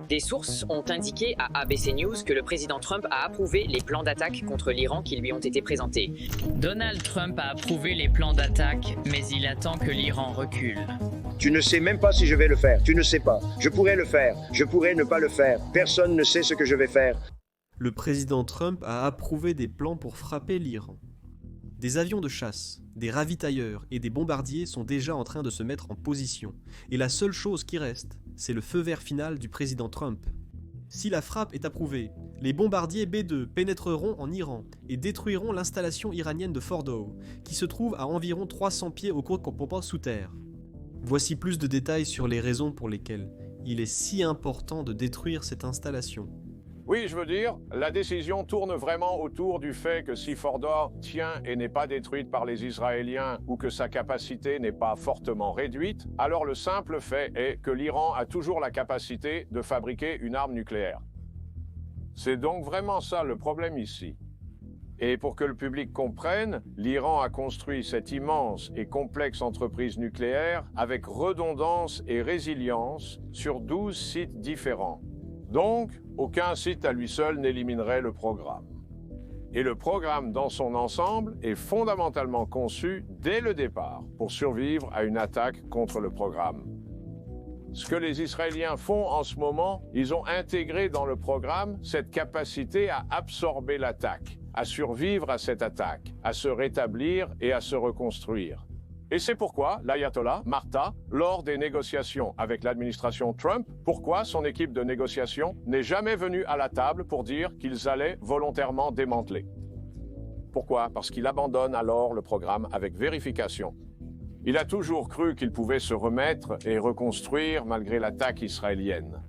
Des sources ont indiqué à ABC News que le président Trump a approuvé les plans d'attaque contre l'Iran qui lui ont été présentés. Donald Trump a approuvé les plans d'attaque, mais il attend que l'Iran recule. Tu ne sais même pas si je vais le faire. Tu ne sais pas. Je pourrais le faire. Je pourrais ne pas le faire. Personne ne sait ce que je vais faire. Le président Trump a approuvé des plans pour frapper l'Iran. Des avions de chasse, des ravitailleurs et des bombardiers sont déjà en train de se mettre en position. Et la seule chose qui reste, c'est le feu vert final du président Trump. Si la frappe est approuvée, les bombardiers B-2 pénétreront en Iran et détruiront l'installation iranienne de Fordow, qui se trouve à environ 300 pieds au cours qu'on sous terre. Voici plus de détails sur les raisons pour lesquelles il est si important de détruire cette installation. Oui, je veux dire, la décision tourne vraiment autour du fait que si Fordow tient et n'est pas détruite par les Israéliens ou que sa capacité n'est pas fortement réduite, alors le simple fait est que l'Iran a toujours la capacité de fabriquer une arme nucléaire. C'est donc vraiment ça le problème ici. Et pour que le public comprenne, l'Iran a construit cette immense et complexe entreprise nucléaire avec redondance et résilience sur 12 sites différents. Donc, aucun site à lui seul n'éliminerait le programme. Et le programme dans son ensemble est fondamentalement conçu dès le départ pour survivre à une attaque contre le programme. Ce que les Israéliens font en ce moment, ils ont intégré dans le programme cette capacité à absorber l'attaque, à survivre à cette attaque, à se rétablir et à se reconstruire. Et c'est pourquoi l'ayatollah Marta, lors des négociations avec l'administration Trump, pourquoi son équipe de négociation n'est jamais venue à la table pour dire qu'ils allaient volontairement démanteler. Pourquoi? Parce qu'il abandonne alors le programme avec vérification. Il a toujours cru qu'il pouvait se remettre et reconstruire malgré l'attaque israélienne.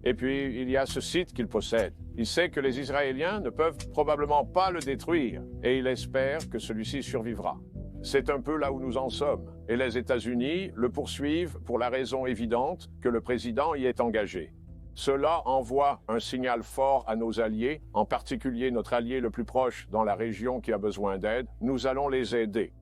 Et puis, il y a ce site qu'il possède. Il sait que les Israéliens ne peuvent probablement pas le détruire, et il espère que celui-ci survivra. C'est un peu là où nous en sommes, et les États-Unis le poursuivent pour la raison évidente que le président y est engagé. Cela envoie un signal fort à nos alliés, en particulier notre allié le plus proche dans la région qui a besoin d'aide. Nous allons les aider.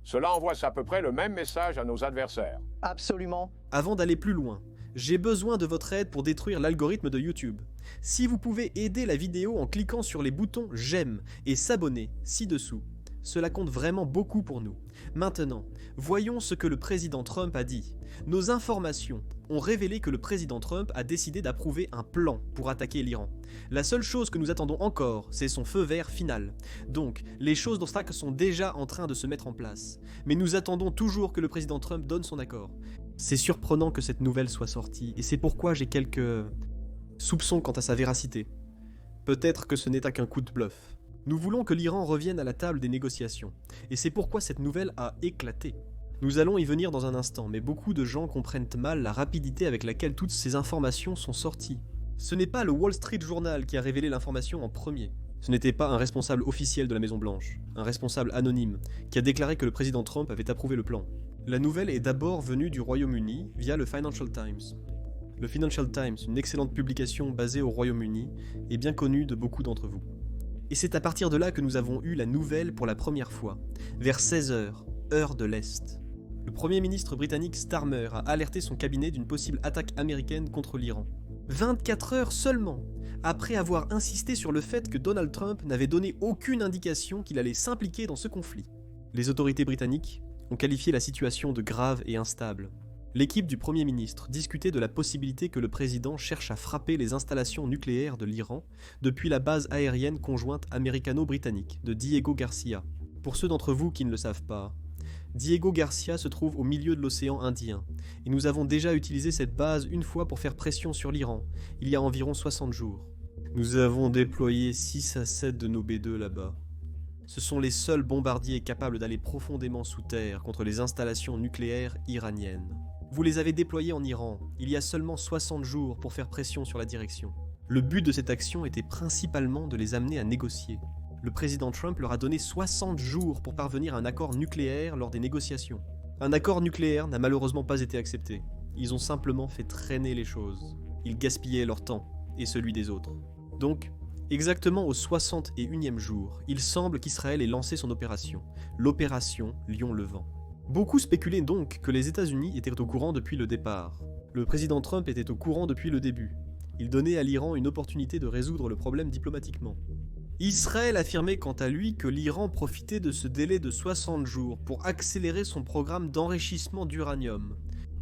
Cela envoie à peu près le même message à nos adversaires. Absolument. Avant d'aller plus loin, j'ai besoin de votre aide pour détruire l'algorithme de YouTube. Si vous pouvez aider la vidéo en cliquant sur les boutons « J'aime » et « S'abonner » ci-dessous, cela compte vraiment beaucoup pour nous. Maintenant, voyons ce que le président Trump a dit. Nos informations ont révélé que le président Trump a décidé d'approuver un plan pour attaquer l'Iran. La seule chose que nous attendons encore, c'est son feu vert final. Donc, les choses d'obstacle sont déjà en train de se mettre en place. Mais nous attendons toujours que le président Trump donne son accord. C'est surprenant que cette nouvelle soit sortie, et c'est pourquoi j'ai quelques soupçons quant à sa véracité. Peut-être que ce n'est qu'un coup de bluff. Nous voulons que l'Iran revienne à la table des négociations, et c'est pourquoi cette nouvelle a éclaté. Nous allons y venir dans un instant, mais beaucoup de gens comprennent mal la rapidité avec laquelle toutes ces informations sont sorties. Ce n'est pas le Wall Street Journal qui a révélé l'information en premier. Ce n'était pas un responsable officiel de la Maison-Blanche, un responsable anonyme, qui a déclaré que le président Trump avait approuvé le plan. La nouvelle est d'abord venue du Royaume-Uni via le Financial Times. Le Financial Times, une excellente publication basée au Royaume-Uni, est bien connue de beaucoup d'entre vous. Et c'est à partir de là que nous avons eu la nouvelle pour la première fois, vers 16h, heure de l'Est. Le Premier ministre britannique Starmer a alerté son cabinet d'une possible attaque américaine contre l'Iran. 24 heures seulement, après avoir insisté sur le fait que Donald Trump n'avait donné aucune indication qu'il allait s'impliquer dans ce conflit. Les autorités britanniques ont qualifié la situation de grave et instable. L'équipe du Premier ministre discutait de la possibilité que le président cherche à frapper les installations nucléaires de l'Iran depuis la base aérienne conjointe américano-britannique de Diego Garcia. Pour ceux d'entre vous qui ne le savent pas, Diego Garcia se trouve au milieu de l'océan Indien, et nous avons déjà utilisé cette base une fois pour faire pression sur l'Iran, il y a environ 60 jours. Nous avons déployé 6 à 7 de nos B-2 là-bas. Ce sont les seuls bombardiers capables d'aller profondément sous terre contre les installations nucléaires iraniennes. Vous les avez déployés en Iran, il y a seulement 60 jours pour faire pression sur la direction. Le but de cette action était principalement de les amener à négocier. Le président Trump leur a donné 60 jours pour parvenir à un accord nucléaire lors des négociations. Un accord nucléaire n'a malheureusement pas été accepté. Ils ont simplement fait traîner les choses. Ils gaspillaient leur temps, et celui des autres. Donc, exactement au 61e jour, il semble qu'Israël ait lancé son opération, l'opération Lion Levant. Beaucoup spéculaient donc que les États-Unis étaient au courant depuis le départ. Le président Trump était au courant depuis le début. Il donnait à l'Iran une opportunité de résoudre le problème diplomatiquement. Israël affirmait quant à lui que l'Iran profitait de ce délai de 60 jours pour accélérer son programme d'enrichissement d'uranium.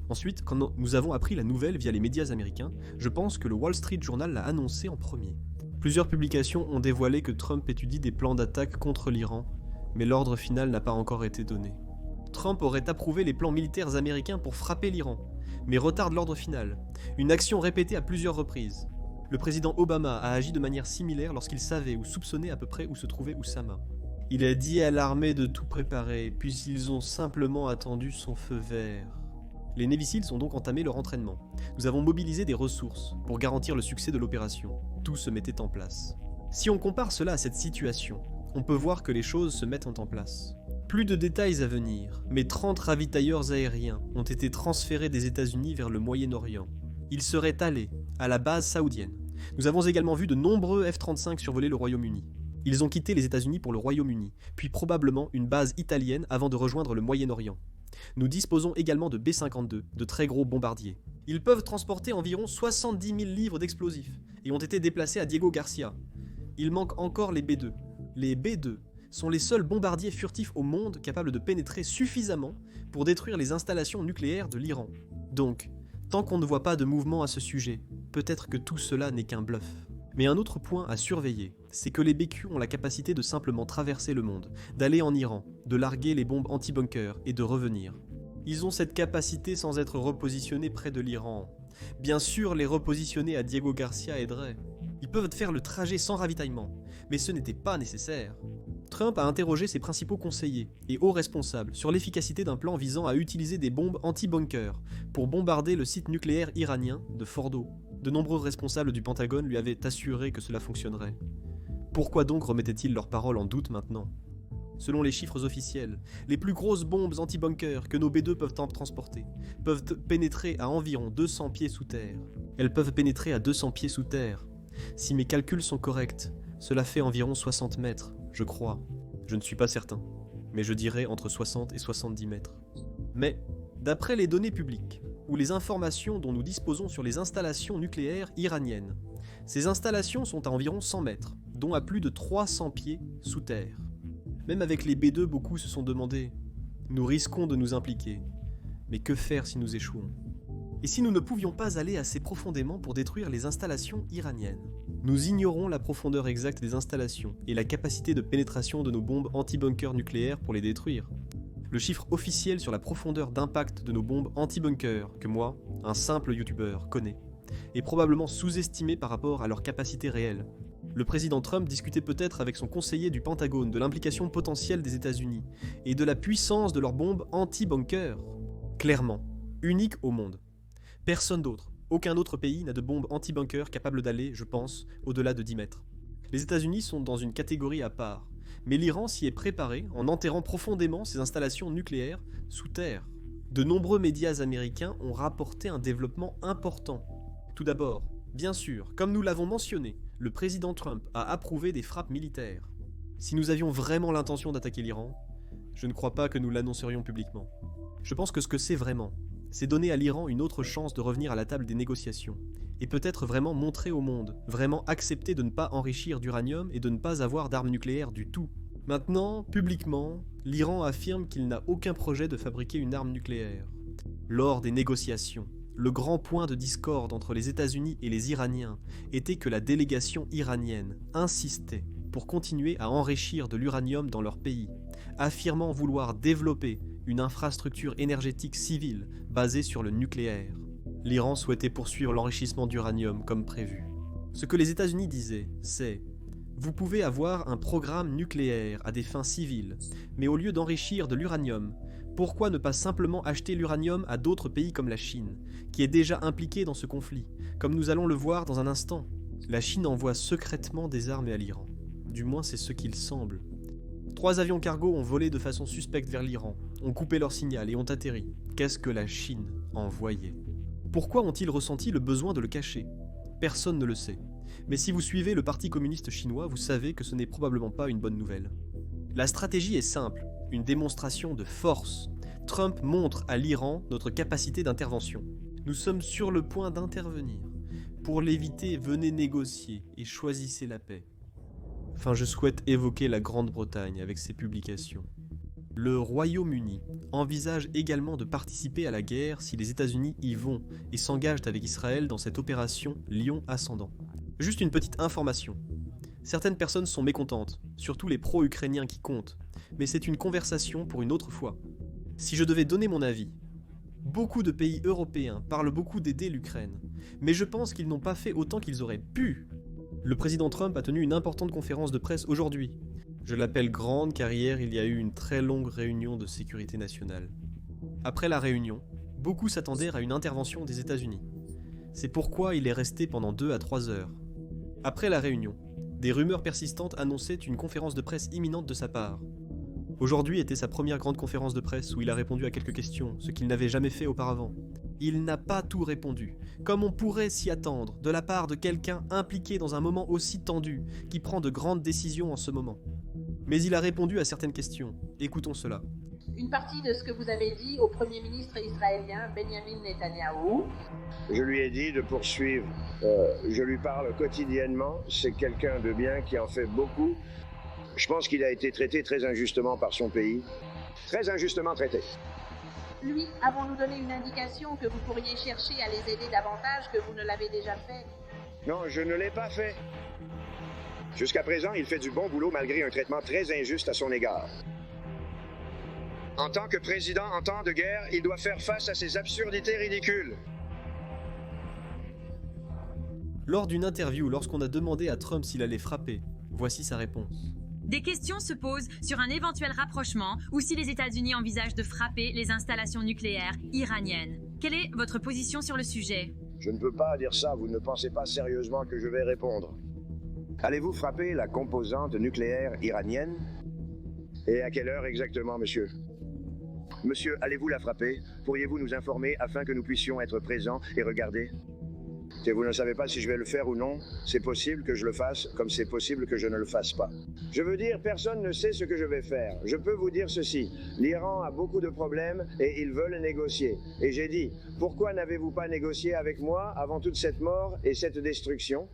Ensuite, quand nous avons appris la nouvelle via les médias américains, je pense que le Wall Street Journal l'a annoncé en premier. Plusieurs publications ont dévoilé que Trump étudie des plans d'attaque contre l'Iran, mais l'ordre final n'a pas encore été donné. Trump aurait approuvé les plans militaires américains pour frapper l'Iran, mais retarde l'ordre final, une action répétée à plusieurs reprises. Le président Obama a agi de manière similaire lorsqu'il savait ou soupçonnait à peu près où se trouvait Oussama. Il a dit à l'armée de tout préparer, puis ils ont simplement attendu son feu vert. Les Navy Seals ont donc entamé leur entraînement. Nous avons mobilisé des ressources pour garantir le succès de l'opération. Tout se mettait en place. Si on compare cela à cette situation, on peut voir que les choses se mettent en place. Plus de détails à venir, mais 30 ravitailleurs aériens ont été transférés des États-Unis vers le Moyen-Orient. Ils seraient allés à la base saoudienne. Nous avons également vu de nombreux F-35 survoler le Royaume-Uni. Ils ont quitté les États-Unis pour le Royaume-Uni, puis probablement une base italienne avant de rejoindre le Moyen-Orient. Nous disposons également de B-52, de très gros bombardiers. Ils peuvent transporter environ 70 000 livres d'explosifs et ont été déplacés à Diego Garcia. Il manque encore les B-2. Les B-2 sont les seuls bombardiers furtifs au monde capables de pénétrer suffisamment pour détruire les installations nucléaires de l'Iran. Donc, tant qu'on ne voit pas de mouvement à ce sujet, peut-être que tout cela n'est qu'un bluff. Mais un autre point à surveiller, c'est que les BQ ont la capacité de simplement traverser le monde, d'aller en Iran, de larguer les bombes anti-bunker et de revenir. Ils ont cette capacité sans être repositionnés près de l'Iran. Bien sûr, les repositionner à Diego Garcia aiderait. Ils peuvent faire le trajet sans ravitaillement, mais ce n'était pas nécessaire. Trump a interrogé ses principaux conseillers et hauts responsables sur l'efficacité d'un plan visant à utiliser des bombes anti-bunker pour bombarder le site nucléaire iranien de Fordo. De nombreux responsables du Pentagone lui avaient assuré que cela fonctionnerait. Pourquoi donc remettaient-ils leurs paroles en doute maintenant ? Selon les chiffres officiels, les plus grosses bombes anti-bunker que nos B-2 peuvent transporter peuvent pénétrer à environ 200 pieds sous terre. Elles peuvent pénétrer à 200 pieds sous terre. Si mes calculs sont corrects, cela fait environ 60 mètres, je crois. Je ne suis pas certain, mais je dirais entre 60 et 70 mètres. Mais, d'après les données publiques, ou les informations dont nous disposons sur les installations nucléaires iraniennes, ces installations sont à environ 100 mètres, dont à plus de 300 pieds sous terre. Même avec les B-2, beaucoup se sont demandé « Nous risquons de nous impliquer, mais que faire si nous échouons ?» Et si nous ne pouvions pas aller assez profondément pour détruire les installations iraniennes? Nous ignorons la profondeur exacte des installations et la capacité de pénétration de nos bombes anti-bunker nucléaires pour les détruire. Le chiffre officiel sur la profondeur d'impact de nos bombes anti-bunker, que moi, un simple youtubeur, connais, est probablement sous-estimé par rapport à leur capacité réelle. Le président Trump discutait peut-être avec son conseiller du Pentagone de l'implication potentielle des États-Unis et de la puissance de leurs bombes anti-bunker. Clairement, unique au monde. Personne d'autre, aucun autre pays n'a de bombes anti-bunker capables d'aller, je pense, au-delà de 10 mètres. Les États-Unis sont dans une catégorie à part, mais l'Iran s'y est préparé en enterrant profondément ses installations nucléaires sous terre. De nombreux médias américains ont rapporté un développement important. Tout d'abord, bien sûr, comme nous l'avons mentionné, le président Trump a approuvé des frappes militaires. Si nous avions vraiment l'intention d'attaquer l'Iran, je ne crois pas que nous l'annoncerions publiquement. Je pense que ce que c'est vraiment, c'est donner à l'Iran une autre chance de revenir à la table des négociations, et peut-être vraiment montrer au monde, vraiment accepter de ne pas enrichir d'uranium et de ne pas avoir d'armes nucléaires du tout. Maintenant, publiquement, l'Iran affirme qu'il n'a aucun projet de fabriquer une arme nucléaire. Lors des négociations, le grand point de discorde entre les États-Unis et les Iraniens était que la délégation iranienne insistait pour continuer à enrichir de l'uranium dans leur pays, affirmant vouloir développer une infrastructure énergétique civile basée sur le nucléaire. L'Iran souhaitait poursuivre l'enrichissement d'uranium comme prévu. Ce que les États-Unis disaient, c'est « Vous pouvez avoir un programme nucléaire à des fins civiles, mais au lieu d'enrichir de l'uranium, pourquoi ne pas simplement acheter l'uranium à d'autres pays comme la Chine, qui est déjà impliquée dans ce conflit, comme nous allons le voir dans un instant. La Chine envoie secrètement des armes à l'Iran. Du moins c'est ce qu'il semble. 3 avions cargo ont volé de façon suspecte vers l'Iran, ont coupé leur signal et ont atterri. Qu'est-ce que la Chine envoyait? Pourquoi ont-ils ressenti le besoin de le cacher? Personne ne le sait. Mais si vous suivez le Parti communiste chinois, vous savez que ce n'est probablement pas une bonne nouvelle. La stratégie est simple, une démonstration de force. Trump montre à l'Iran notre capacité d'intervention. Nous sommes sur le point d'intervenir. Pour l'éviter, venez négocier et choisissez la paix. Enfin, je souhaite évoquer la Grande-Bretagne avec ses publications. Le Royaume-Uni envisage également de participer à la guerre si les États-Unis y vont et s'engagent avec Israël dans cette opération Lion ascendant. Juste une petite information. Certaines personnes sont mécontentes, surtout les pro-ukrainiens qui comptent, mais c'est une conversation pour une autre fois. Si je devais donner mon avis, beaucoup de pays européens parlent beaucoup d'aider l'Ukraine, mais je pense qu'ils n'ont pas fait autant qu'ils auraient pu. Le président Trump a tenu une importante conférence de presse aujourd'hui. Je l'appelle grande car hier il y a eu une très longue réunion de sécurité nationale. Après la réunion, beaucoup s'attendaient à une intervention des États-Unis. C'est pourquoi il est resté pendant 2 à 3 heures. Après la réunion, des rumeurs persistantes annonçaient une conférence de presse imminente de sa part. Aujourd'hui était sa première grande conférence de presse où il a répondu à quelques questions, ce qu'il n'avait jamais fait auparavant. Il n'a pas tout répondu, comme on pourrait s'y attendre, de la part de quelqu'un impliqué dans un moment aussi tendu, qui prend de grandes décisions en ce moment. Mais il a répondu à certaines questions. Écoutons cela. Une partie de ce que vous avez dit au Premier ministre israélien Benjamin Netanyahou. Je lui ai dit de poursuivre. Je lui parle quotidiennement. C'est quelqu'un de bien qui en fait beaucoup. Je pense qu'il a été traité très injustement par son pays. Très injustement traité. Lui, avons-nous donné une indication que vous pourriez chercher à les aider davantage que vous ne l'avez déjà fait? Non, je ne l'ai pas fait. Jusqu'à présent, il fait du bon boulot malgré un traitement très injuste à son égard. En tant que président en temps de guerre, il doit faire face à ces absurdités ridicules. Lors d'une interview, lorsqu'on a demandé à Trump s'il allait frapper, voici sa réponse. Des questions se posent sur un éventuel rapprochement ou si les États-Unis envisagent de frapper les installations nucléaires iraniennes. Quelle est votre position sur le sujet? Je ne peux pas dire ça, vous ne pensez pas sérieusement que je vais répondre. Allez-vous frapper la composante nucléaire iranienne? Et à quelle heure exactement, monsieur? Monsieur, allez-vous la frapper? Pourriez-vous nous informer afin que nous puissions être présents et regarder? Si vous ne savez pas si je vais le faire ou non, c'est possible que je le fasse, comme c'est possible que je ne le fasse pas. Je veux dire, personne ne sait ce que je vais faire. Je peux vous dire ceci, l'Iran a beaucoup de problèmes et ils veulent négocier. Et j'ai dit, pourquoi n'avez-vous pas négocié avec moi avant toute cette mort et cette destruction?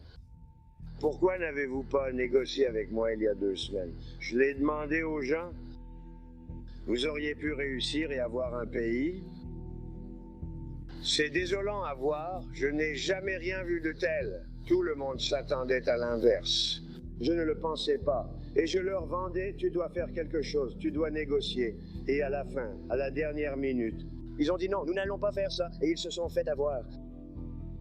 Pourquoi n'avez-vous pas négocié avec moi il y a 2 semaines? Je l'ai demandé aux gens. Vous auriez pu réussir et avoir un pays. C'est désolant à voir, je n'ai jamais rien vu de tel. Tout le monde s'attendait à l'inverse. Je ne le pensais pas. Et je leur vendais, tu dois faire quelque chose, tu dois négocier. Et à la fin, à la dernière minute, ils ont dit non, nous n'allons pas faire ça. Et ils se sont fait avoir.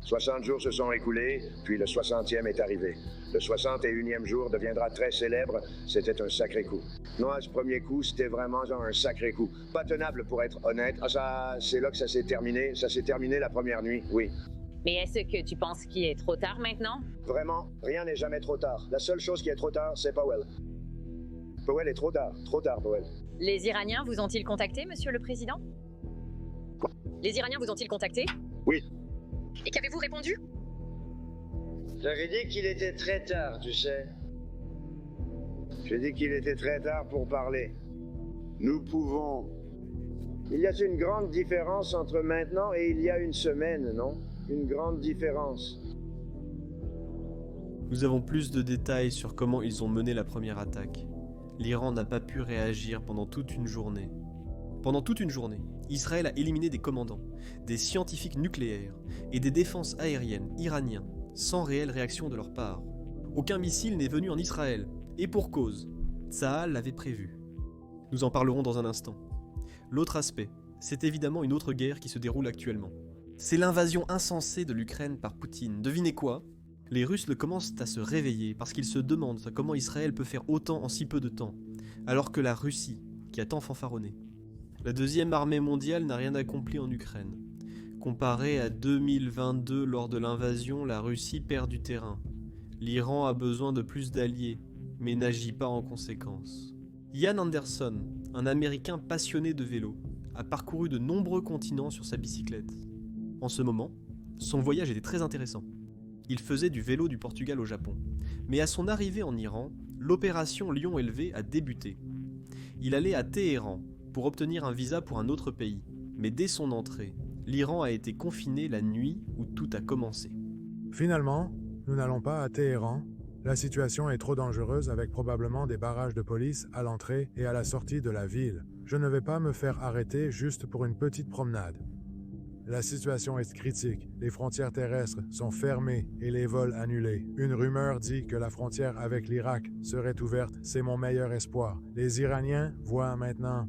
60 jours se sont écoulés, puis le 60e est arrivé. Le 61e jour deviendra très célèbre, c'était un sacré coup. Non, ce premier coup, c'était vraiment genre un sacré coup. Pas tenable pour être honnête. Ah, ça, c'est là que ça s'est terminé. Ça s'est terminé la première nuit, oui. Mais est-ce que tu penses qu'il est trop tard maintenant? Vraiment, rien n'est jamais trop tard. La seule chose qui est trop tard, c'est Powell. Powell est trop tard, Powell. Les Iraniens vous ont-ils contacté, monsieur le président? Les Iraniens vous ont-ils contacté? Oui. Et qu'avez-vous répondu? J'avais dit qu'il était très tard, tu sais. J'ai dit qu'il était très tard pour parler. Nous pouvons... Il y a une grande différence entre maintenant et il y a 1 semaine, non? Une grande différence. Nous avons plus de détails sur comment ils ont mené la première attaque. L'Iran n'a pas pu réagir pendant toute une journée. Pendant toute une journée, Israël a éliminé des commandants, des scientifiques nucléaires et des défenses aériennes iraniens sans réelle réaction de leur part. Aucun missile n'est venu en Israël, et pour cause, Tsahal l'avait prévu. Nous en parlerons dans un instant. L'autre aspect, c'est évidemment une autre guerre qui se déroule actuellement. C'est l'invasion insensée de l'Ukraine par Poutine. Devinez quoi? Les Russes commencent à se réveiller parce qu'ils se demandent comment Israël peut faire autant en si peu de temps, alors que la Russie, qui a tant fanfaronné. La deuxième armée mondiale n'a rien accompli en Ukraine. Comparé à 2022 lors de l'invasion, la Russie perd du terrain. L'Iran a besoin de plus d'alliés, mais n'agit pas en conséquence. Ian Anderson, un Américain passionné de vélo, a parcouru de nombreux continents sur sa bicyclette. En ce moment, son voyage était très intéressant. Il faisait du vélo du Portugal au Japon. Mais à son arrivée en Iran, l'opération Lion élevé a débuté. Il allait à Téhéran pour obtenir un visa pour un autre pays. Mais dès son entrée, L'Iran a été confiné la nuit où tout a commencé. Finalement, nous n'allons pas à Téhéran. La situation est trop dangereuse avec probablement des barrages de police à l'entrée et à la sortie de la ville. Je ne vais pas me faire arrêter juste pour une petite promenade. La situation est critique. Les frontières terrestres sont fermées et les vols annulés. Une rumeur dit que la frontière avec l'Irak serait ouverte. C'est mon meilleur espoir. Les Iraniens voient maintenant...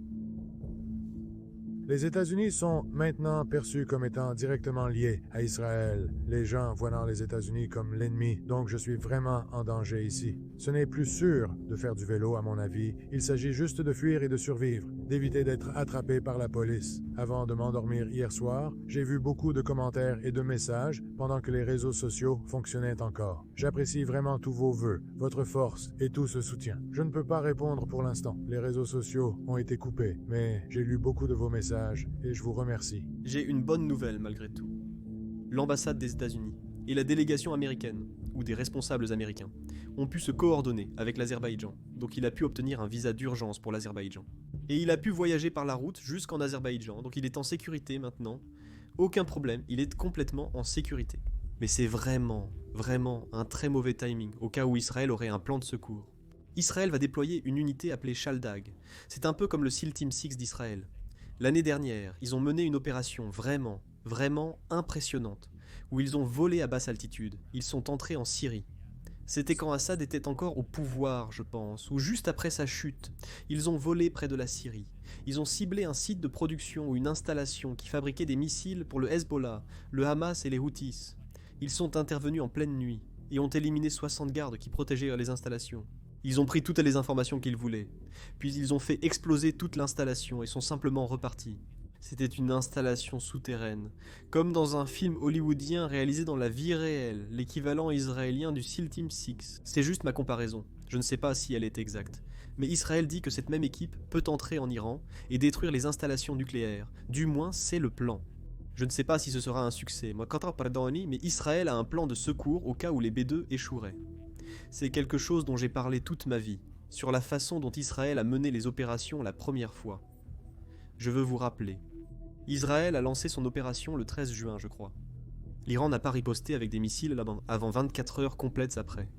Les États-Unis sont maintenant perçus comme étant directement liés à Israël, les gens voyant les États-Unis comme l'ennemi, donc je suis vraiment en danger ici. Ce n'est plus sûr de faire du vélo à mon avis, il s'agit juste de fuir et de survivre, d'éviter d'être attrapé par la police. Avant de m'endormir hier soir, j'ai vu beaucoup de commentaires et de messages pendant que les réseaux sociaux fonctionnaient encore. J'apprécie vraiment tous vos vœux, votre force et tout ce soutien. Je ne peux pas répondre pour l'instant, les réseaux sociaux ont été coupés, mais j'ai lu beaucoup de vos messages et je vous remercie. J'ai une bonne nouvelle malgré tout. L'ambassade des États-Unis et la délégation américaine, ou des responsables américains, ont pu se coordonner avec l'Azerbaïdjan, donc il a pu obtenir un visa d'urgence pour l'Azerbaïdjan. Et il a pu voyager par la route jusqu'en Azerbaïdjan, donc il est en sécurité maintenant. Aucun problème, il est complètement en sécurité. Mais c'est vraiment un très mauvais timing, au cas où Israël aurait un plan de secours. Israël va déployer une unité appelée Shaldag. C'est un peu comme le SEAL Team 6 d'Israël. L'année dernière, ils ont mené une opération vraiment impressionnante, où ils ont volé à basse altitude, ils sont entrés en Syrie. C'était quand Assad était encore au pouvoir, je pense, ou juste après sa chute. Ils ont volé près de la Syrie. Ils ont ciblé un site de production ou une installation qui fabriquait des missiles pour le Hezbollah, le Hamas et les Houthis. Ils sont intervenus en pleine nuit et ont éliminé 60 gardes qui protégeaient les installations. Ils ont pris toutes les informations qu'ils voulaient, puis ils ont fait exploser toute l'installation et sont simplement repartis. C'était une installation souterraine, comme dans un film hollywoodien réalisé dans la vie réelle, l'équivalent israélien du SEAL Team 6. C'est juste ma comparaison, je ne sais pas si elle est exacte. Mais Israël dit que cette même équipe peut entrer en Iran et détruire les installations nucléaires, du moins c'est le plan. Je ne sais pas si ce sera un succès, mais Israël a un plan de secours au cas où les B2 échoueraient. C'est quelque chose dont j'ai parlé toute ma vie, sur la façon dont Israël a mené les opérations la première fois. Je veux vous rappeler. Israël a lancé son opération le 13 juin, je crois. L'Iran n'a pas riposté avec des missiles avant 24 heures complètes après.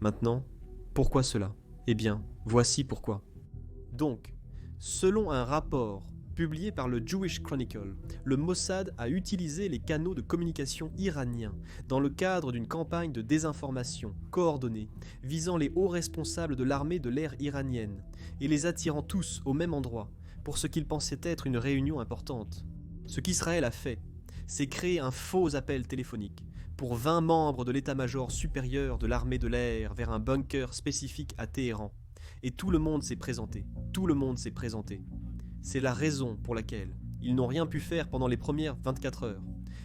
Maintenant, pourquoi cela? Eh bien, voici pourquoi. Donc, selon un rapport publié par le Jewish Chronicle, le Mossad a utilisé les canaux de communication iraniens dans le cadre d'une campagne de désinformation coordonnée visant les hauts responsables de l'armée de l'air iranienne et les attirant tous au même endroit pour ce qu'ils pensaient être une réunion importante. Ce qu'Israël a fait, c'est créer un faux appel téléphonique pour 20 membres de l'état-major supérieur de l'armée de l'air vers un bunker spécifique à Téhéran. Et tout le monde s'est présenté. C'est la raison pour laquelle ils n'ont rien pu faire pendant les premières 24 heures.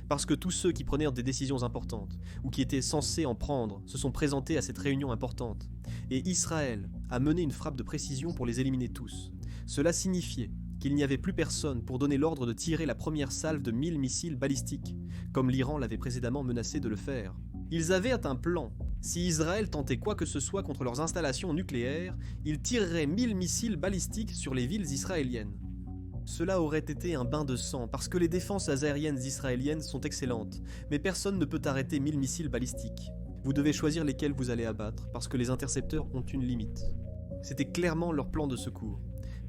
Parce que tous ceux qui prenaient des décisions importantes, ou qui étaient censés en prendre, se sont présentés à cette réunion importante. Et Israël a mené une frappe de précision pour les éliminer tous. Cela signifiait qu'il n'y avait plus personne pour donner l'ordre de tirer la première salve de 1000 missiles balistiques, comme l'Iran l'avait précédemment menacé de le faire. Ils avaient un plan. Si Israël tentait quoi que ce soit contre leurs installations nucléaires, ils tireraient 1000 missiles balistiques sur les villes israéliennes. Cela aurait été un bain de sang, parce que les défenses aériennes israéliennes sont excellentes, mais personne ne peut arrêter 1000 missiles balistiques. Vous devez choisir lesquels vous allez abattre, parce que les intercepteurs ont une limite. C'était clairement leur plan de secours.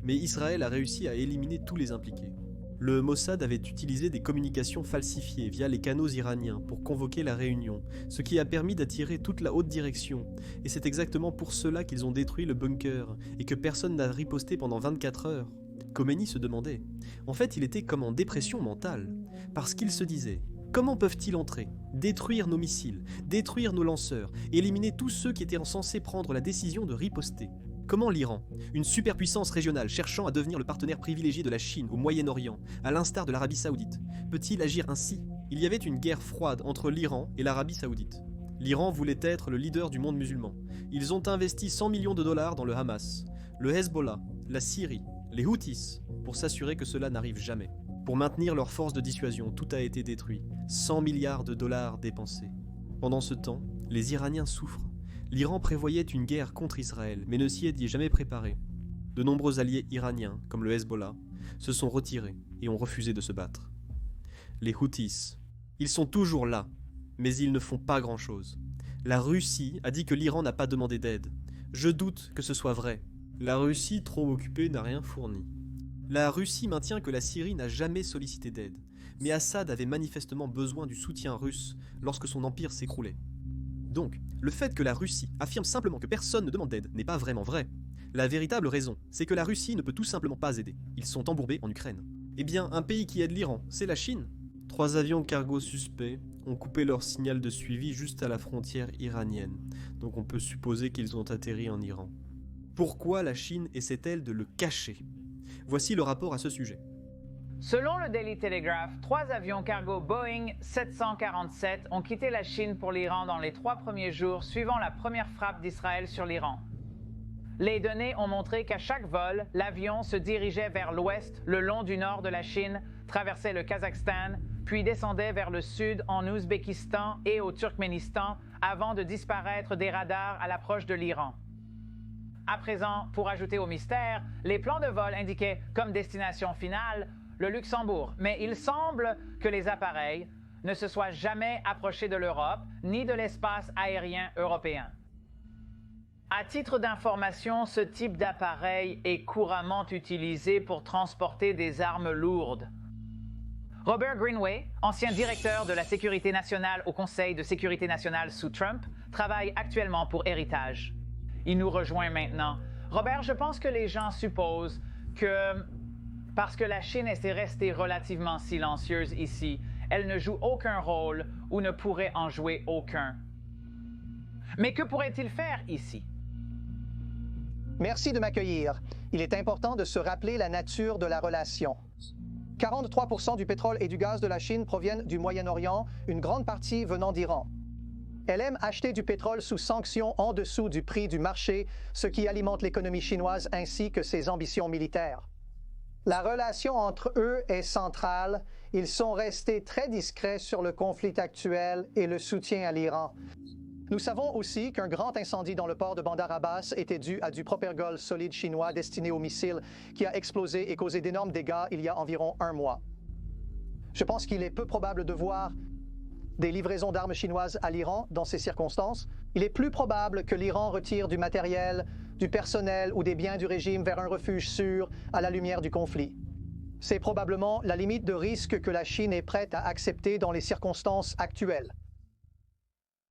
Mais Israël a réussi à éliminer tous les impliqués. Le Mossad avait utilisé des communications falsifiées via les canaux iraniens pour convoquer la réunion, ce qui a permis d'attirer toute la haute direction, et c'est exactement pour cela qu'ils ont détruit le bunker, et que personne n'a riposté pendant 24 heures. Khomeini se demandait. En fait, il était comme en dépression mentale, parce qu'il se disait « Comment peuvent-ils entrer, détruire nos missiles, détruire nos lanceurs, éliminer tous ceux qui étaient censés prendre la décision de riposter ?» Comment l'Iran, une superpuissance régionale cherchant à devenir le partenaire privilégié de la Chine au Moyen-Orient, à l'instar de l'Arabie Saoudite, peut-il agir ainsi? Il y avait une guerre froide entre l'Iran et l'Arabie Saoudite. L'Iran voulait être le leader du monde musulman. Ils ont investi 100 millions de dollars dans le Hamas, le Hezbollah, la Syrie, les Houthis, pour s'assurer que cela n'arrive jamais. Pour maintenir leur force de dissuasion, tout a été détruit. 100 milliards de dollars dépensés. Pendant ce temps, les Iraniens souffrent. L'Iran prévoyait une guerre contre Israël, mais ne s'y est jamais préparé. De nombreux alliés iraniens, comme le Hezbollah, se sont retirés et ont refusé de se battre. les Houthis. Ils sont toujours là, mais ils ne font pas grand-chose. La Russie a dit que l'Iran n'a pas demandé d'aide. Je doute que ce soit vrai. La Russie, trop occupée, n'a rien fourni. La Russie maintient que la Syrie n'a jamais sollicité d'aide, mais Assad avait manifestement besoin du soutien russe lorsque son empire s'écroulait. Donc, le fait que la Russie affirme simplement que personne ne demande d'aide n'est pas vraiment vrai. La véritable raison, c'est que la Russie ne peut tout simplement pas aider. Ils sont embourbés en Ukraine. Eh bien, un pays qui aide l'Iran, c'est la Chine. 3 avions cargo suspects ont coupé leur signal de suivi juste à la frontière iranienne. Donc on peut supposer qu'ils ont atterri en Iran. Pourquoi la Chine essaie-t-elle de le cacher? Voici le rapport à ce sujet. Selon le Daily Telegraph, 3 avions cargo Boeing 747 ont quitté la Chine pour l'Iran dans les 3 premiers jours suivant la première frappe d'Israël sur l'Iran. Les données ont montré qu'à chaque vol, l'avion se dirigeait vers l'ouest, le long du nord de la Chine, traversait le Kazakhstan, puis descendait vers le sud en Ouzbékistan et au Turkménistan avant de disparaître des radars à l'approche de l'Iran. À présent, pour ajouter au mystère, les plans de vol indiquaient comme destination finale le Luxembourg, mais il semble que les appareils ne se soient jamais approchés de l'Europe ni de l'espace aérien européen. À titre d'information, ce type d'appareil est couramment utilisé pour transporter des armes lourdes. Robert Greenway, ancien directeur de la sécurité nationale au Conseil de sécurité nationale sous Trump, travaille actuellement pour Héritage. Il nous rejoint maintenant. Robert, je pense que les gens supposent que, parce que la Chine est restée relativement silencieuse ici, elle ne joue aucun rôle ou ne pourrait en jouer aucun. Mais que pourrait-il faire ici? Merci de m'accueillir. Il est important de se rappeler la nature de la relation. 43% du pétrole et du gaz de la Chine proviennent du Moyen-Orient, une grande partie venant d'Iran. Elle aime acheter du pétrole sous sanctions en dessous du prix du marché, ce qui alimente l'économie chinoise ainsi que ses ambitions militaires. La relation entre eux est centrale. Ils sont restés très discrets sur le conflit actuel et le soutien à l'Iran. Nous savons aussi qu'un grand incendie dans le port de Bandar Abbas était dû à du propergol solide chinois destiné aux missiles qui a explosé et causé d'énormes dégâts il y a environ 1 mois. Je pense qu'il est peu probable de voir des livraisons d'armes chinoises à l'Iran dans ces circonstances. Il est plus probable que l'Iran retire du matériel, du personnel ou des biens du régime vers un refuge sûr à la lumière du conflit. C'est probablement la limite de risque que la Chine est prête à accepter dans les circonstances actuelles.